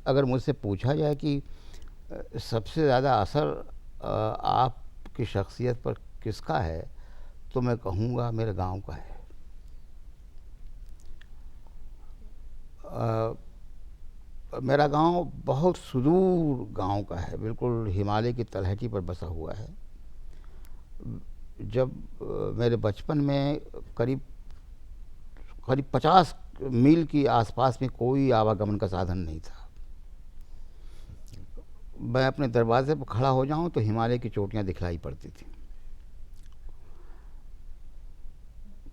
अगर मुझसे पूछा जाए कि सबसे ज़्यादा असर आपकी शख्सियत पर किसका है, तो मैं कहूँगा मेरे गांव का है। अ, मेरा गांव बहुत सुदूर गांव का है, बिल्कुल हिमालय की तलहटी पर बसा हुआ है। जब मेरे बचपन में करीब करीब 50 मील की आसपास में कोई आवागमन का साधन नहीं था। मैं अपने दरवाजे पर खड़ा हो जाऊं तो हिमालय की चोटियां दिखलाई पड़ती थी,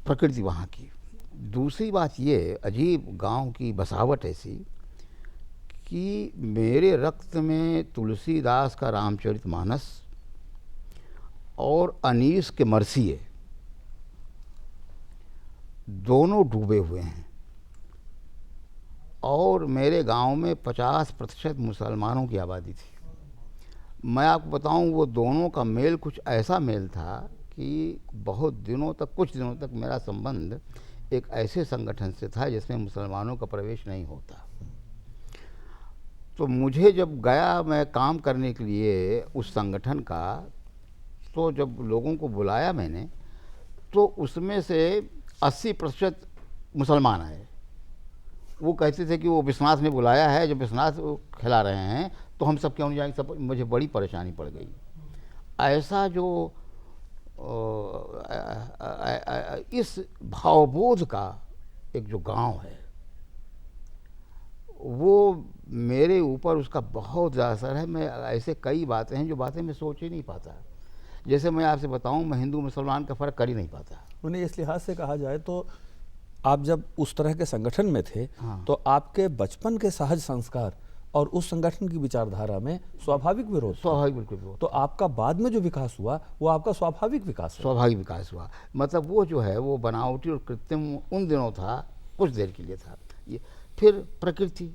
प्रकृति वहाँ की। दूसरी बात ये, अजीब गांव की बसावट ऐसी कि मेरे रक्त में तुलसीदास का रामचरितमानस और अनीस के मरसिए दोनों डूबे हुए हैं। और मेरे गांव में 50% मुसलमानों की आबादी थी। मैं आपको बताऊं, वो दोनों का मेल कुछ ऐसा मेल था कि बहुत दिनों तक, कुछ दिनों तक मेरा संबंध एक ऐसे संगठन से था जिसमें मुसलमानों का प्रवेश नहीं होता। तो मुझे जब गया मैं काम करने के लिए उस संगठन का, तो जब लोगों को बुलाया मैंने, तो उसमें से 80% मुसलमान आए। वो कहते थे कि वो विश्वनाथ ने बुलाया है, जब विश्वनाथ खिला रहे हैं तो हम सब क्यों नहीं जाएंगे। सब, मुझे बड़ी परेशानी पड़ गई। ऐसा जो इस भावबोध का एक जो गांव है, वो मेरे ऊपर उसका बहुत ज़्यादा असर है। मैं ऐसे कई बातें हैं जो बातें मैं सोच ही नहीं पाता। जैसे मैं आपसे बताऊं, मैं हिंदू मुसलमान का फ़र्क कर ही नहीं पाता। उन्हें इस लिहाज से कहा जाए तो आप जब उस तरह के संगठन में थे, हाँ, तो आपके बचपन के सहज संस्कार और उस संगठन की विचारधारा में स्वाभाविक विरोध था। स्वाभाविक, बिल्कुल वो तो आपका बाद में जो विकास हुआ वो आपका स्वाभाविक विकास है। स्वाभाविक विकास हुआ। मतलब वो जो है वो बनावटी और कृत्रिम उन दिनों था, कुछ देर के लिए था ये। फिर प्रकृति,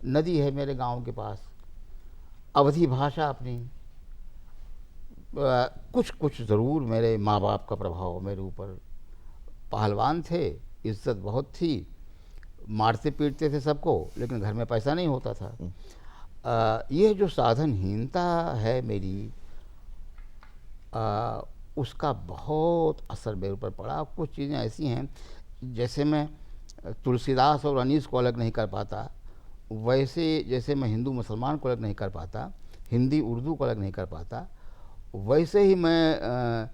नदी है मेरे गांव के पास, अवधी भाषा अपनी, कुछ कुछ ज़रूर मेरे माँ बाप का प्रभाव मेरे ऊपर। पहलवान थे, इज्जत बहुत थी, मारते पीटते थे सबको, लेकिन घर में पैसा नहीं होता था। ये जो साधनहीनता है मेरी, उसका बहुत असर मेरे ऊपर पड़ा। कुछ चीज़ें ऐसी हैं, जैसे मैं तुलसीदास और अनीस को अलग नहीं कर पाता, वैसे जैसे मैं हिंदू मुसलमान को अलग नहीं कर पाता, हिंदी उर्दू को अलग नहीं कर पाता, वैसे ही मैं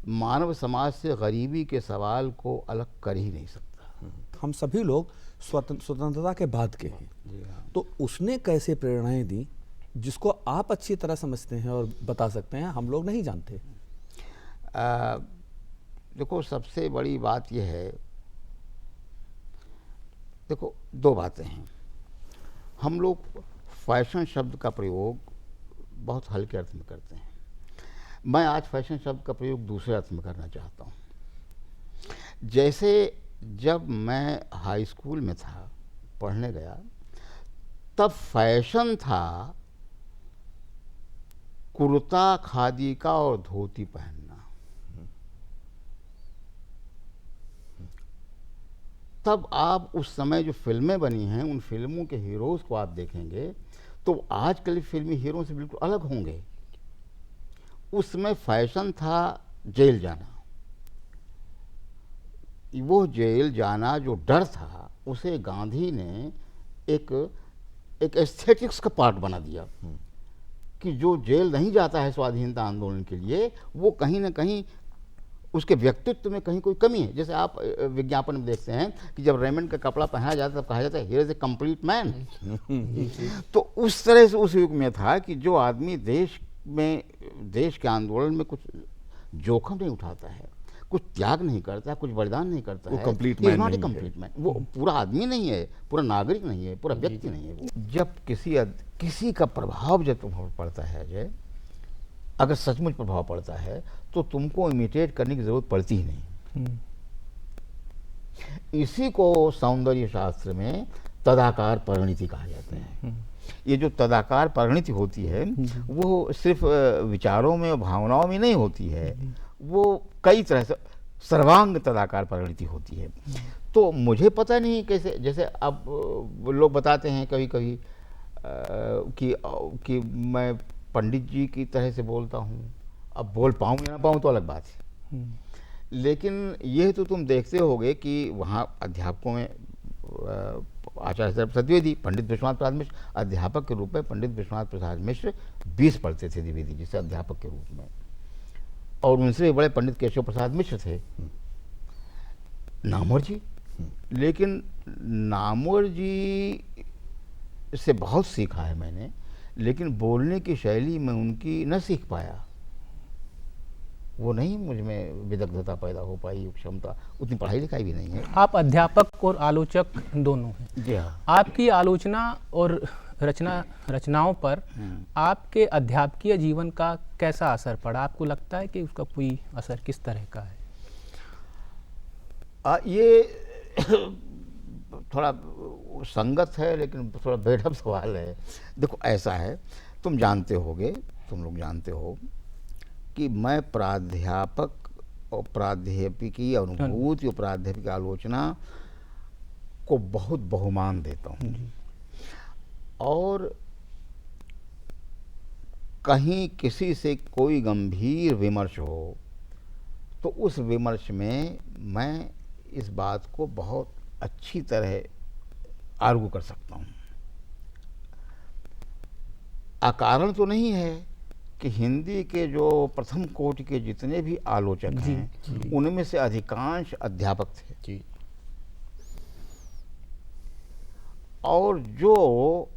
मानव समाज से गरीबी के सवाल को अलग कर ही नहीं सकता। हम सभी लोग स्वतंत्रता के बाद के हैं। जी हाँ। तो उसने कैसे प्रेरणाएं दी जिसको आप अच्छी तरह समझते हैं और बता सकते हैं, हम लोग नहीं जानते? देखो, सबसे बड़ी बात यह है, देखो दो बातें हैं। हम लोग फैशन शब्द का प्रयोग बहुत हल्के अर्थ में करते हैं। मैं आज फैशन शब्द का प्रयोग दूसरे अर्थ में करना चाहता हूँ। जैसे जब मैं हाई स्कूल में था, पढ़ने गया, तब फैशन था कुर्ता खादी का और धोती पहनना। तब आप उस समय जो फिल्में बनी हैं, उन फिल्मों के हीरोज़ को आप देखेंगे तो आजकल फिल्मी हीरो से बिल्कुल अलग होंगे। उसमें फैशन था जेल जाना। वो जेल जाना जो डर था, उसे गांधी ने एक एक एस्थेटिक्स का पार्ट बना दिया कि जो जेल नहीं जाता है स्वाधीनता आंदोलन के लिए, वो कहीं ना कहीं उसके व्यक्तित्व में कहीं कोई कमी है। जैसे आप विज्ञापन में देखते हैं कि जब रेमंड का कपड़ा पहना जाता है तब कहा जाता है here is a complete man. तो उस तरह से उस युग में था कि जो आदमी देश के आंदोलन में कुछ जोखिम नहीं उठाता है, कुछ त्याग नहीं करता, कुछ बलिदान नहीं करता वो है, कंप्लीट मैन नहीं है। Complete man. वो पूरा आदमी नहीं है, पूरा नागरिक नहीं है, पूरा व्यक्ति नहीं है वो। जब किसी का प्रभाव जब तुम्हारे पड़ता है, जय, अगर सचमुच प्रभाव पड़ता है तो तुमको इमिटेट करने की जरूरत पड़ती ही नहीं। इसी को सौंदर्य शास्त्र में तदाकार परिणति कहा जाता है। ये जो तदाकार परिणति होती है, वो सिर्फ विचारों में और भावनाओं में नहीं होती है, वो कई तरह से सर्वांग तदाकार परिणति होती है। तो मुझे पता नहीं कैसे, जैसे अब लोग बताते हैं कभी कभी कि मैं पंडित जी की तरह से बोलता हूँ। अब बोल पाऊँ या ना पाऊँ तो अलग बात है, लेकिन यह तो तुम देखते होगे कि वहाँ अध्यापकों में आचार्य सत्यवेदी, पंडित विश्वनाथ प्रसाद मिश्र, अध्यापक के रूप में पंडित विश्वनाथ प्रसाद मिश्र 20 पढ़ते थे द्विवेदी जी से अध्यापक के रूप में, और उनसे भी बड़े पंडित केशव प्रसाद मिश्र थे, नामवर जी। लेकिन नामवर जी से बहुत सीखा है मैंने, लेकिन बोलने की शैली में उनकी न सीख पाया, वो नहीं मुझ में विदग्धता पैदा हो पाई, क्षमता, उतनी पढ़ाई लिखाई भी नहीं है। आप अध्यापक और आलोचक दोनों हैं। जी हाँ। आपकी आलोचना और रचनाओं पर आपके अध्यापकीय जीवन का कैसा असर पड़ा? आपको लगता है कि उसका कोई असर किस तरह का है? ये थोड़ा संगत है, लेकिन थोड़ा बेढब सवाल है। देखो ऐसा है, तुम जानते होगे, तुम लोग जानते हो कि मैं प्राध्यापक और प्राध्यापकीय अनुभूति और प्राध्यापक आलोचना को बहुत बहुमान देता हूँ, और कहीं किसी से कोई गंभीर विमर्श हो तो उस विमर्श में मैं इस बात को बहुत अच्छी तरह आर्गू कर सकता हूँ। अकारण तो नहीं है कि हिंदी के जो प्रथम कोटि के जितने भी आलोचक हैं उनमें से अधिकांश अध्यापक थे जी। और जो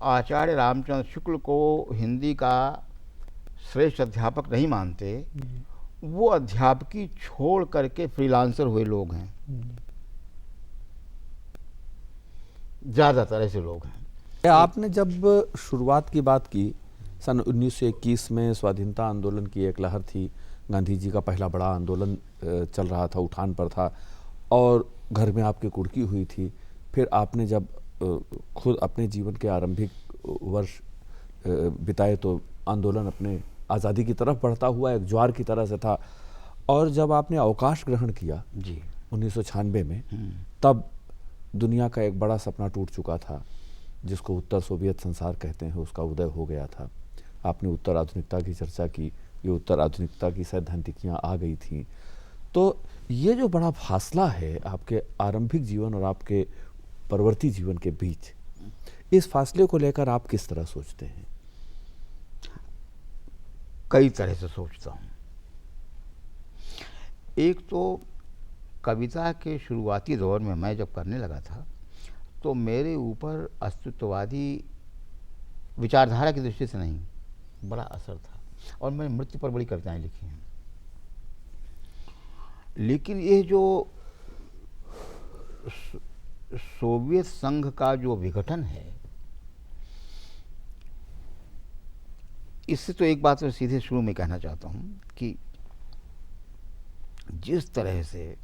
आचार्य रामचंद्र शुक्ल को हिंदी का श्रेष्ठ अध्यापक नहीं मानते, वो अध्यापकी छोड़ करके फ्रीलांसर हुए लोग हैं, ज़्यादातर ऐसे लोग हैं। आपने जब शुरुआत की बात की, सन 1921 में स्वाधीनता आंदोलन की एक लहर थी, गांधी जी का पहला बड़ा आंदोलन चल रहा था, उठान पर था, और घर में आपकी कुर्की हुई थी। फिर आपने जब खुद अपने जीवन के आरंभिक वर्ष बिताए तो आंदोलन अपने आज़ादी की तरफ बढ़ता हुआ एक ज्वार की तरह से था, और जब आपने अवकाश ग्रहण किया जी 1996 में, तब दुनिया का एक बड़ा सपना टूट चुका था, जिसको उत्तर सोवियत संसार कहते हैं, उसका उदय हो गया था। आपने उत्तर आधुनिकता की चर्चा की, ये उत्तर आधुनिकता की सैद्धांतिकियाँ आ गई थीं। तो ये जो बड़ा फासला है आपके आरंभिक जीवन और आपके परवर्ती जीवन के बीच, इस फासले को लेकर आप किस तरह सोचते हैं? कई तरह से सोचता हूँ। एक तो कविता के शुरुआती दौर में मैं जब करने लगा था तो मेरे ऊपर अस्तित्ववादी विचारधारा की दृष्टि से नहीं, बड़ा असर था, और मैंने मृत्यु पर बड़ी कविताएं लिखी हैं। लेकिन ये जो सोवियत संघ का जो विघटन है, इससे तो एक बात मैं सीधे शुरू में कहना चाहता हूँ कि जिस तरह से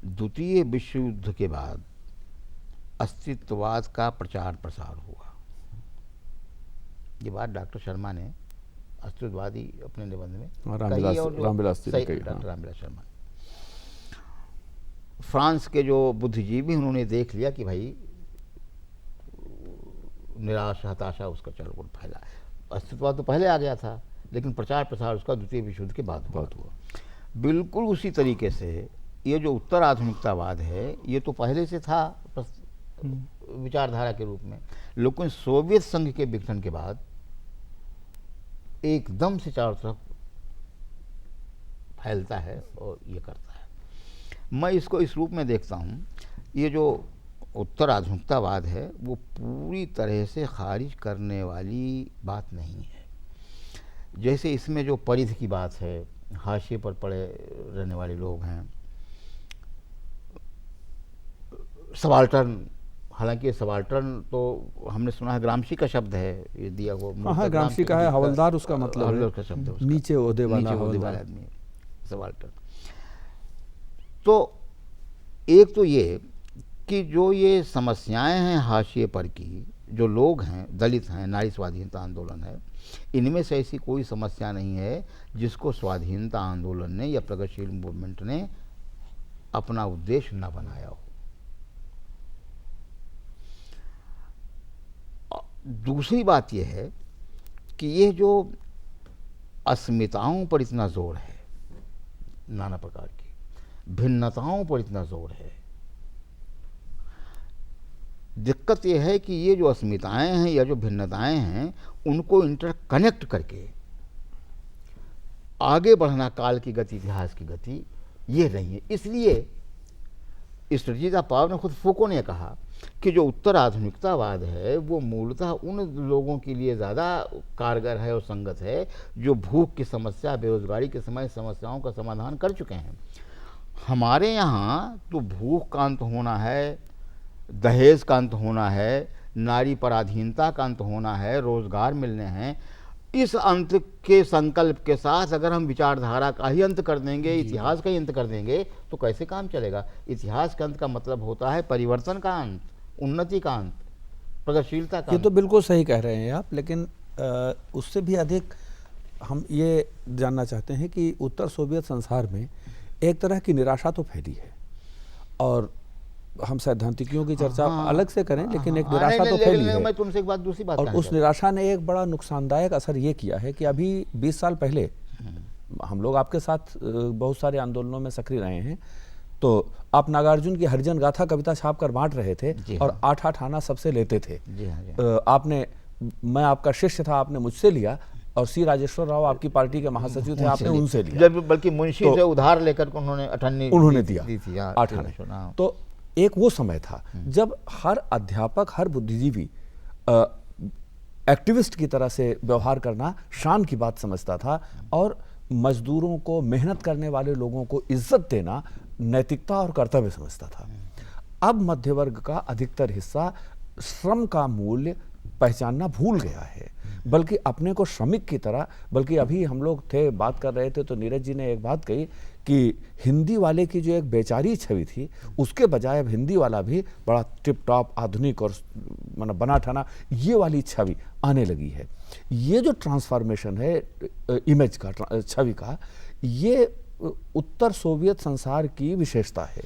द्वितीय विश्व युद्ध के बाद अस्तित्ववाद का प्रचार प्रसार हुआ, ये बात डॉक्टर शर्मा ने अस्तित्ववादी अपने निबंध में रामविलास शर्मा, फ्रांस के जो बुद्धिजीवी उन्होंने देख लिया कि भाई निराशा हताशा उसका चरम फैला। अस्तित्ववाद तो पहले आ गया था, लेकिन प्रचार प्रसार उसका द्वितीय विश्व युद्ध के बाद हुआ। बिल्कुल उसी तरीके से ये जो उत्तर आधुनिकतावाद है, ये तो पहले से था विचारधारा के रूप में, लेकिन सोवियत संघ के विघटन के बाद एकदम से चारों तरफ फैलता है और ये करता है। मैं इसको इस रूप में देखता हूँ, ये जो उत्तर आधुनिकतावाद है वो पूरी तरह से खारिज करने वाली बात नहीं है। जैसे इसमें जो परिधि की बात है, हाशिए पर पड़े रहने वाले लोग हैं, सबाल्टर्न, हालांकि सबाल्टर्न तो हमने सुना है ग्रामशी का शब्द है, ये दिया हुआ। हाँ, ग्रामशी का है, हवलदार उसका मतलब है, हवलदार का शब्द है, नीचे ओहदे वाला आदमी सबाल्टर्न। तो एक तो ये कि जो ये समस्याएं हैं हाशिए पर की, जो लोग हैं, दलित हैं, नारी स्वाधीनता आंदोलन है, इनमें से ऐसी कोई समस्या नहीं है जिसको स्वाधीनता आंदोलन ने या प्रगतिशील मूवमेंट ने अपना उद्देश्य न बनाया हो। दूसरी बात यह है कि ये जो अस्मिताओं पर इतना जोर है, नाना प्रकार की भिन्नताओं पर इतना जोर है, दिक्कत यह है कि ये जो अस्मिताएं हैं या जो भिन्नताएं हैं उनको इंटरकनेक्ट करके आगे बढ़ना काल की गति, इतिहास की गति, ये नहीं है। इसलिए स्ट्रेटजीज पावर ने खुद फूको ने कहा कि जो उत्तर आधुनिकतावाद है वो मूलतः उन लोगों के लिए ज़्यादा कारगर है और संगत है जो भूख की समस्या, बेरोजगारी के समय समस्याओं का समाधान कर चुके हैं। हमारे यहाँ तो भूख का अंत होना है, दहेज का अंत होना है, नारी पराधीनता का अंत होना है, रोजगार मिलने हैं। इस अंत के संकल्प के साथ अगर हम विचारधारा का ही अंत कर देंगे, इतिहास का ही अंत कर देंगे, तो कैसे काम चलेगा? इतिहास का अंत का मतलब होता है परिवर्तन का अंत, उन्नति का अंत, प्रगतिशीलता का ये अंत। तो बिल्कुल सही कह रहे हैं आप, लेकिन उससे भी अधिक हम ये जानना चाहते हैं कि उत्तर सोवियत संसार में एक तरह की निराशा तो फैली है, और हम सैद्धांतिकियों की चर्चा अलग से करें, लेकिन एक निराशा तो फैली है। मैं तुमसे एक बात, दूसरी बात और उस निराशा ने एक बड़ा नुकसानदायक असर ये किया है कि अभी 20 साल पहले हम लोग आपके साथ बहुत सारे आंदोलनों में सक्रिय रहे हैं, तो आप नागार्जुन की हरिजन गाथा कविता छाप कर बांट रहे थे और 8-8 आना सबसे लेते थे। आपने, मैं आपका शिष्य था, आपने मुझसे लिया, और सी राजेश्वर राव आपकी पार्टी के महासचिव थे, आपने उनसे लिया। जब बल्कि मुंशी से उधार लेकर उन्होंने दिया 8 आने। तो एक वो समय था जब हर अध्यापक, हर बुद्धिजीवी एक्टिविस्ट की तरह से व्यवहार करना शान की बात समझता था, और मजदूरों को, मेहनत करने वाले लोगों को इज्जत देना नैतिकता और कर्तव्य समझता था। अब मध्य वर्ग का अधिकतर हिस्सा श्रम का मूल्य पहचानना भूल गया है, बल्कि अपने को श्रमिक की तरह, बल्कि अभी हम लोग थे, बात कर रहे थे तो नीरज जी ने एक बात कही कि हिंदी वाले की जो एक बेचारी छवि थी, उसके बजाय अब हिंदी वाला भी बड़ा टिप टॉप, आधुनिक और मतलब बना ठना, ये वाली छवि आने लगी है। ये जो ट्रांसफॉर्मेशन है इमेज का, छवि का, ये उत्तर सोवियत संसार की विशेषता है।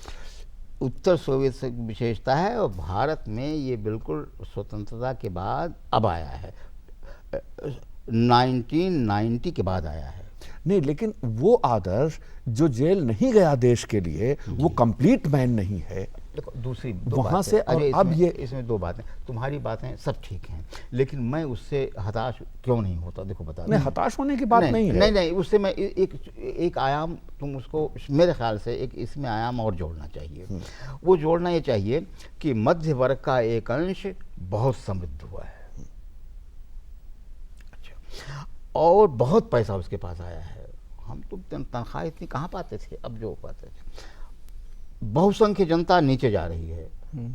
उत्तर सोवियत से विशेषता है, और भारत में ये बिल्कुल स्वतंत्रता के बाद अब आया है, 1990 के बाद आया है। नहीं, लेकिन वो आदर्श जो जेल नहीं गया देश के लिए, वो कंप्लीट मैन नहीं है। देखो दूसरी वहां से, और अब ये इसमें दो बातें, तुम्हारी बातें सब ठीक हैं, लेकिन मैं उससे हताश क्यों नहीं होता? देखो बता, नहीं, हताश होने की बात नहीं है। नहीं, उससे मैं एक आयाम, तुम उसको मेरे ख्याल से एक इसमें आयाम और जोड़ना चाहिए। वो जोड़ना ये चाहिए कि मध्य वर्ग का एक अंश बहुत समृद्ध हुआ है, अच्छा, और बहुत पैसा उसके पास आया है। हम तो तनख्वाह इतनी कहाँ पाते थे, अब जो पाते थे। बहुसंख्य जनता नीचे जा रही है,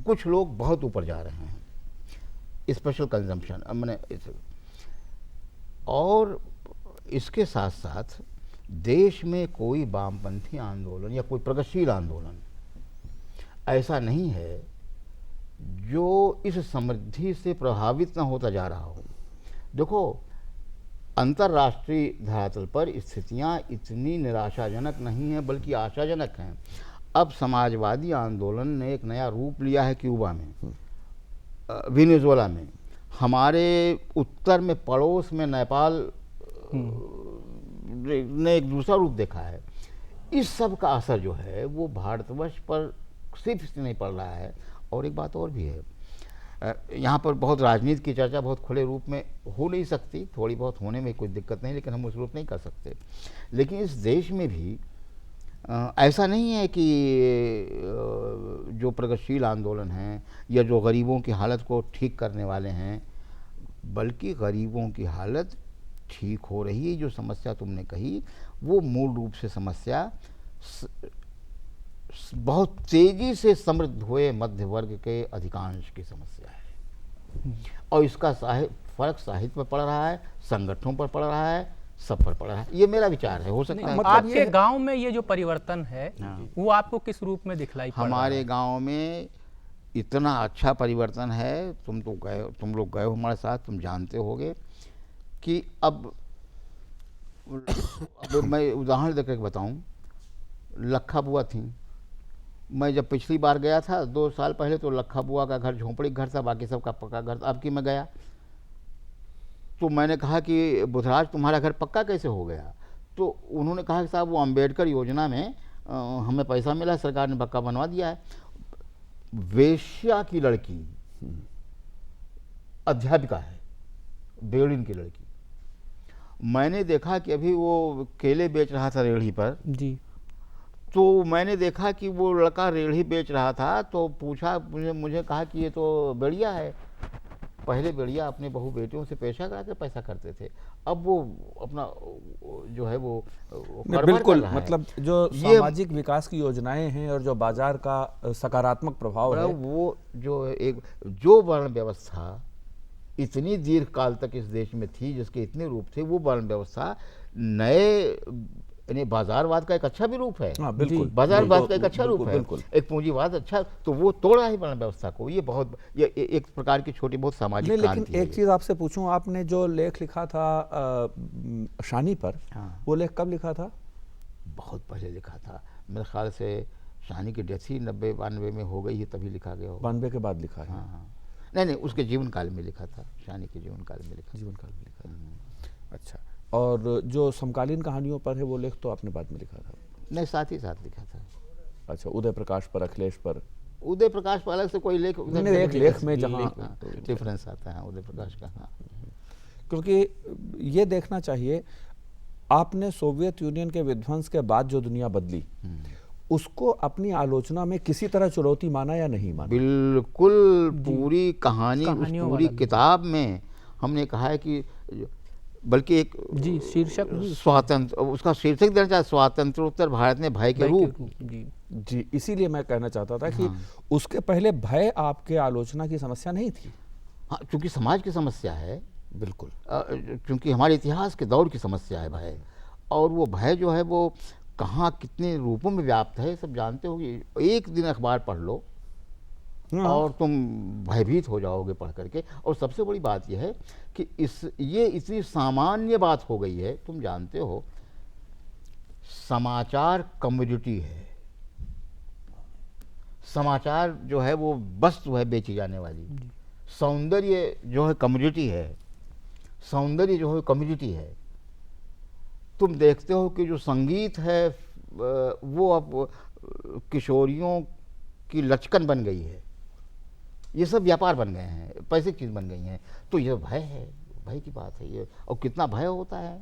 कुछ लोग बहुत ऊपर जा रहे हैं, स्पेशल कंजम्पशन मैंने। और इसके साथ साथ देश में कोई वामपंथी आंदोलन या कोई प्रगतिशील आंदोलन ऐसा नहीं है जो इस समृद्धि से प्रभावित न होता जा रहा हो। देखो, अंतर्राष्ट्रीय धरातल पर स्थितियां इतनी निराशाजनक नहीं हैं, बल्कि आशाजनक हैं। अब समाजवादी आंदोलन ने एक नया रूप लिया है क्यूबा में, वेनेजुएला में, हमारे उत्तर में पड़ोस में नेपाल ने एक दूसरा रूप देखा है। इस सब का असर जो है वो भारतवर्ष पर सिर्फ इसलिए नहीं पड़ रहा है। और एक बात और भी है, यहाँ पर बहुत राजनीति की चर्चा बहुत खुले रूप में हो नहीं सकती, थोड़ी बहुत होने में कोई दिक्कत नहीं, लेकिन हम उस रूप नहीं कर सकते। लेकिन इस देश में भी ऐसा नहीं है कि जो प्रगतिशील आंदोलन हैं या जो गरीबों की हालत को ठीक करने वाले हैं, बल्कि गरीबों की हालत ठीक हो रही है। जो समस्या तुमने कही वो मूल रूप से समस्या बहुत तेजी से समृद्ध हुए मध्य वर्ग के अधिकांश की समस्या है, और इसका फर्क साहित्य पर पड़ रहा है, संगठनों पर पड़ रहा है, सब पर पड़ रहा है। ये मेरा विचार है, हो सकता है। आपके गांव में ये जो परिवर्तन है वो आपको किस रूप में दिखलाई पड़ रहा है? हमारे गांव में इतना अच्छा परिवर्तन है, तुम लोग गए हो हमारे साथ, तुम जानते होगे कि अब मैं उदाहरण देकर बताऊं, लखा बुआ थी। मैं जब पिछली बार गया था 2 साल पहले, तो लखा बुआ का घर झोंपड़ी घर था, बाकी सबका पक्का घर था। अब कि मैं गया तो मैंने कहा कि बुधराज तुम्हारा घर पक्का कैसे हो गया? तो उन्होंने कहा कि साहब वो अम्बेडकर योजना में हमें पैसा मिला, सरकार ने पक्का बनवा दिया है। वेश्या की लड़की अध्यापिका है, बेड़िन की लड़की। मैंने देखा कि अभी वो केले बेच रहा था रेहड़ी पर, जी। तो मैंने देखा कि वो लड़का रेहड़ी बेच रहा था, तो पूछा, मुझे कहा कि ये तो बेड़िया है। पहले बेड़िया अपने बहू बेटियों से पेशा करा के पैसा करते थे, अब वो अपना जो है वो कारोबार बिल्कुल, कर रहा है। मतलब जो ये सामाजिक विकास की योजनाएं हैं और जो बाजार का सकारात्मक प्रभाव बड़ा है, वो जो वर्ण व्यवस्था इतनी दीर्घ काल तक इस देश में थी, जिसके इतने रूप थे, वो वर्ण व्यवस्था नए यानी बाजारवाद का एक अच्छा भी रूप है। हाँ बिल्कुल, बाजारवाद का एक अच्छा बिल्कुल, रूप है, बिल्कुल। एक पूंजीवाद अच्छा, तो वो तोड़ा है वर्ण व्यवस्था को। ये एक प्रकार की छोटी बहुत सामाजिक नहीं, क्रांति लेकिन है एक ये। चीज आपसे पूछूं, आपने जो लेख लिखा था शानी पर, हाँ। वो लेख कब लिखा था? बहुत पहले लिखा था, मेरे ख्याल से शानी की डेथ ही 90-92 में हो गई है, तभी लिखा गया होगा। 92 के बाद लिखा है? हाँ हाँ, नहीं उसके जीवन काल में लिखा था, शानी के जीवन काल में लिखा। जीवन काल में लिखा है। अच्छा, और जो समकालीन कहानियों पर है वो लेख तो आपने बाद में लिखा था? नहीं, साथ ही साथ लिखा था। अच्छा, उदय प्रकाश पर, अखिलेश पर? उदय प्रकाश पर अलग से कोई लेख नहीं, एक लेख में जहाँ डिफरेंस आता है उदय प्रकाश का। हाँ, क्योंकि ये देखना चाहिए, आपने सोवियत यूनियन के विध्वंस के बाद जो दुनिया बदली, उसको अपनी आलोचना में किसी तरह चुनौती माना या नहीं माना? बिल्कुल, पूरी कहानी उस कहानियों पूरी वाला किताब में हमने कहा है कि, बल्कि एक जी शीर्षक भी स्वातंत्र, उसका शीर्षक देना चाहे, स्वातंत्रोत्तर भारत में भय के रूप। जी जी, इसीलिए मैं कहना चाहता था कि उसके पहले भय आपके आलोचना की समस्या नहीं थी। हाँ, क्योंकि समाज की समस्या है, बिल्कुल। क्योंकि हमारे इतिहास के दौर की समस्या है भय, और वो भय जो है वो कहाँ कितने रूपों में व्याप्त है, सब जानते हो कि एक दिन अखबार पढ़ लो और तुम भयभीत हो जाओगे पढ़ करके। और सबसे बड़ी बात यह है कि ये इतनी सामान्य बात हो गई है, तुम जानते हो, समाचार कमोडिटी है। समाचार जो है वो वस्तु है बेची जाने वाली, सौंदर्य जो है कमोडिटी है, सौंदर्य जो है कमोडिटी है। तुम देखते हो कि जो संगीत है वो अब किशोरियों की लचकन बन गई है, ये सब व्यापार बन गए हैं, पैसे की चीज़ बन गई हैं। तो ये भय है, भय की बात है ये। और कितना भय होता है,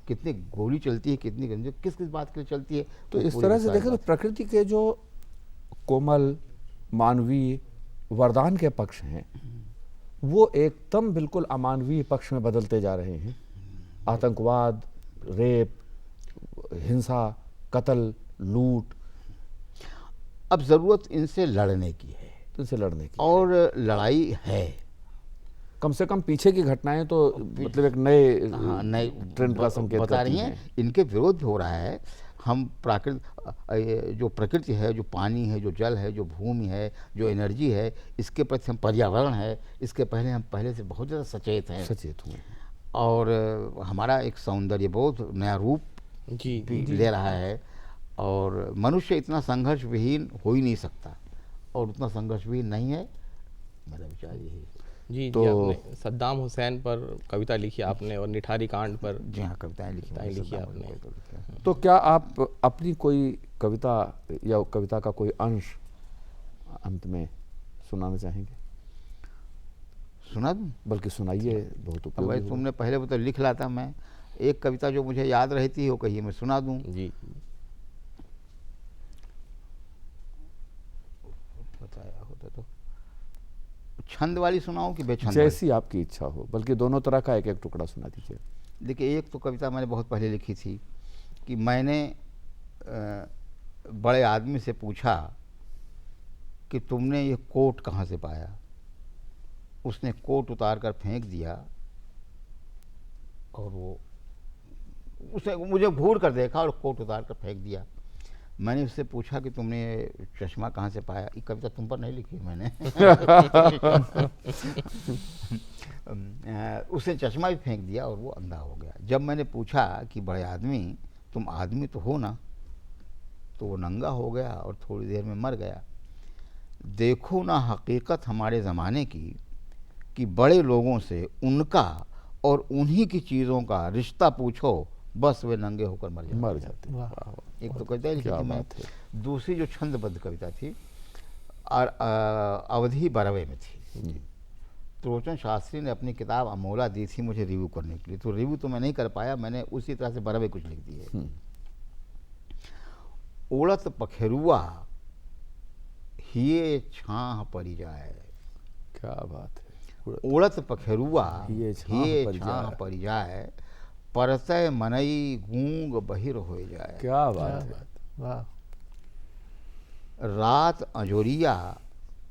कितनी गोली चलती है, कितनी किस किस बात के लिए चलती है। तो इस तरह से देखें तो प्रकृति के जो कोमल मानवीय वरदान के पक्ष हैं, वो एकदम बिल्कुल अमानवीय पक्ष में बदलते जा रहे हैं। आतंकवाद, रेप, हिंसा, कत्ल, लूट। अब ज़रूरत इनसे लड़ने की है, इनसे लड़ने की, और लड़ाई है। कम से कम पीछे की घटनाएं तो मतलब एक नए ट्रेंड का संकेत बता रही करती हैं। इनके विरोध भी हो रहा है। हम जो प्रकृति है, जो पानी है, जो जल है, जो भूमि है, जो एनर्जी है, इसके प्रति हम, पर्यावरण है, इसके पहले हम पहले से बहुत ज़्यादा सचेत हुए। और हमारा एक सौंदर्य बहुत नया रूप ले रहा है, और मनुष्य इतना संघर्ष विहीन हो ही नहीं सकता, और उतना संघर्ष विहीन नहीं है, मेरा विचार यही है। जी तो आपने सद्दाम हुसैन पर कविता लिखी आपने, और निठारी कांड पर जी हाँ, कविताएं लिखी आपने। तो क्या आप अपनी कोई कविता या कविता का कोई अंश अंत में सुनाना चाहेंगे? सुना दूं? बल्कि सुनाइए, बहुत अब उपयोगी भाई होगा। तुमने पहले तो लिख लाता मैं एक कविता जो मुझे याद रहती हो, कहिए मैं सुना दूं। जी बताया होता तो छंद वाली सुनाऊं कि बेछंद वाली? जैसी आपकी इच्छा हो, बल्कि दोनों तरह का एक एक टुकड़ा सुना दीजिए। देखिए, एक तो कविता मैंने बहुत पहले लिखी थी कि मैंने बड़े आदमी से पूछा कि तुमने ये कोट कहाँ से पाया। उसने कोट उतार कर फेंक दिया, और उसने मुझे घूर कर देखा और कोट उतार कर फेंक दिया। मैंने उससे पूछा कि तुमने ये चश्मा कहाँ से पाया। ये कविता तुम पर नहीं लिखी मैंने। उसने चश्मा भी फेंक दिया और वो अंधा हो गया। जब मैंने पूछा कि बड़े आदमी, तुम आदमी तो हो ना, तो वो नंगा हो गया और थोड़ी देर में मर गया। देखो ना हकीकत हमारे ज़माने की, कि बड़े लोगों से उनका और उन्हीं की चीज़ों का रिश्ता पूछो, बस वे नंगे होकर मर जाते। मर जाते हैं। वाह। एक तो कविता लिखी क्या थी मैं, बात है। दूसरी जो छंदबद्ध कविता थी और अवधि बरवे में थी। त्रोचन शास्त्री ने अपनी किताब अमोला दी थी मुझे रिव्यू करने के लिए, तो रिव्यू तो मैं नहीं कर पाया, मैंने उसी तरह से बरवे कुछ लिख दी है। उड़त पखेरुआ हिये छाह पड़ी जाए, क्या बात है। उड़त पखेरुआ हिये छाह हिये पड़ी छाह जाए। पड़ी जाए, परतय मनई गूंग बहिर हो जाए। क्या बात है। वाह। रात अंजोरिया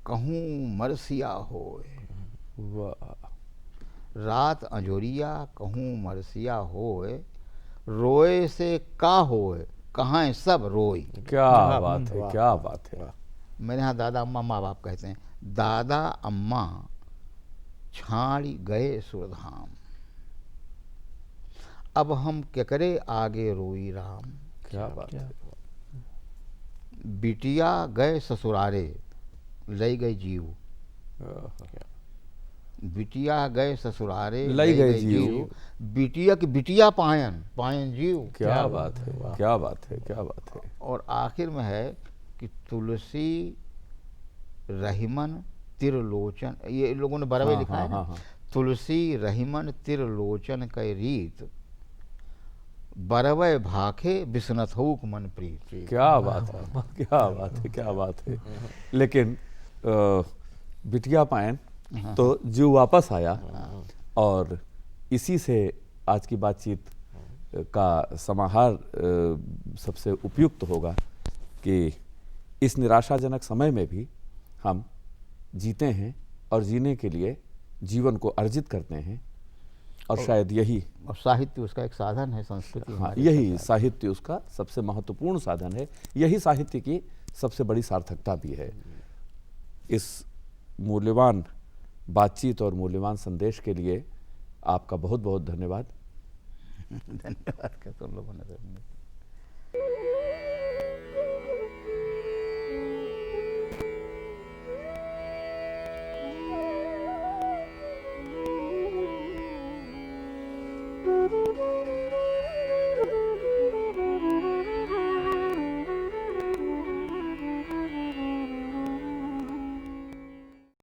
कहूँ मरसिया होए, वाह। रात अंजोरिया कहूँ मरसिया होए, रोए से का होए कहाँ सब रोई। क्या बात है। क्या बात है। मेरे यहाँ दादा अम्मा माँ बाप कहते हैं, दादा अम्मा छाड़ी गए सुरधाम, अब हम केकरे आगे रोई राम। क्या बात है। बिटिया गए ससुरारे लई गई जीव, बिटिया गए ससुरारे लई गए जीव। बिटिया की बिटिया पायन, पायन जीव। क्या बात है। क्या बात है। क्या बात है। और आखिर में है कि तुलसी रहीमन तिरलोचन, ये इन लोगों ने बरवे हाँ, लिखा है ना। हाँ, हाँ। तुलसी रहीमन तिरलोचन कै रीत, बरवे भाखे बिसनत हुक मन प्रीत। क्या बात है। क्या बात है। क्या बात है। लेकिन बिटिया पायन तो जीव वापस आया, और इसी से आज की बातचीत का समाहार सबसे उपयुक्त होगा कि इस निराशाजनक समय में भी हम जीते हैं और जीने के लिए जीवन को अर्जित करते हैं, और शायद यही, और साहित्य उसका एक साधन है, संस्कृति हाँ, हमारे यही साहित्य उसका सबसे महत्वपूर्ण साधन है। यही साहित्य की सबसे बड़ी सार्थकता भी है। इस मूल्यवान बातचीत और मूल्यवान संदेश के लिए आपका बहुत बहुत धन्यवाद। धन्यवाद। तुम लोगों ने